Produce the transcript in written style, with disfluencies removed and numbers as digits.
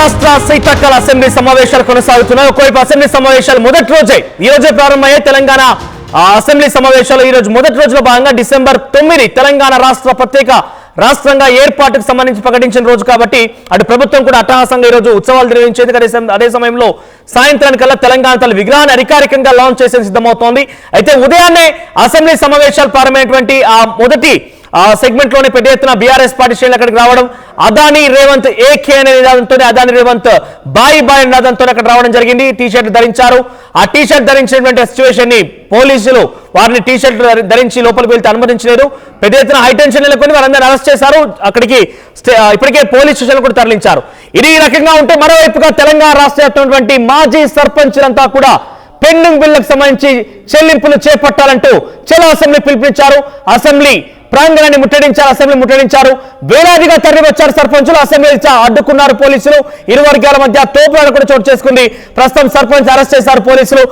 రాష్ట్ర శీతాకాల అసెంబ్లీ సమావేశాలు కొనసాగుతున్నాయి. ఒకవైపు అసెంబ్లీ సమావేశాలు మొదటి రోజే ఈ రోజే ప్రారంభమయ్యాయి. తెలంగాణ అసెంబ్లీ సమావేశాలు ఈ రోజు మొదటి రోజులో భాగంగా డిసెంబర్ 9 తెలంగాణ రాష్ట్ర ప్రత్యేక రాష్ట్రంగా ఏర్పాటుకు సంబంధించి ప్రకటించిన రోజు కాబట్టి అటు ప్రభుత్వం కూడా అట్టహాసంగా ఈ రోజు ఉత్సవాలు నిర్వహించేది. అదే సమయంలో సాయంత్రానికల్లా తెలంగాణ తల్లి విగ్రహాన్ని అధికారికంగా లాంచ్ చేసేందుకు సిద్ధమవుతోంది. అయితే ఉదయాన్నే అసెంబ్లీ సమావేశాలు ప్రారంభమైనటువంటి ఆ మొదటి సెగ్మెంట్ లోనే పెద్ద ఎత్తున బీఆర్ఎస్ పార్టీ శ్రేణులు అక్కడికి రావడం, అదానీ రేవంత్ ఏకే అనే నినాదంతో అదానీ రేవంత్ బాయ్ బాయ్ నినాదంతో అక్కడ రావడం జరిగింది. టీ-షర్ట్ ధరించారు. ఆ టీ-షర్ట్ ధరించినటువంటి సిచ్యువేషన్ ని పోలీసులు వారిని టీ-షర్ట్ ధరించి లోపలికి వెళ్తే అనుమతించలేదు. పెద్ద ఎత్తున హైటెన్షన్ నెలకొని వారందరినీ అరెస్ట్ చేశారు. అక్కడికి ఇప్పటికే పోలీస్ స్టేషన్ కూడా తరలించారు. ఇది ఈ రకంగా ఉంటే మరోవైపుగా తెలంగాణ రాష్ట్ర వ్యాప్తంగా మాజీ సర్పంచులంతా కూడా పెండింగ్ బిల్లుకు సంబంధించి చెల్లింపులు చేపట్టాలంటూ చలో అసెంబ్లీ పిలుపునిచ్చారు. అసెంబ్లీ ప్రాంగణాన్ని ముట్టడించారు. వేలాదిగా తరలి వచ్చారు సర్పంచులు. అసెంబ్లీ అడ్డుకున్నారు పోలీసులు. ఇరు వర్గాల మధ్య తోపులాట కూడా చోటు చేసుకుంది. ప్రస్తుతం సర్పంచ్ అరెస్ట్ చేశారు పోలీసులు.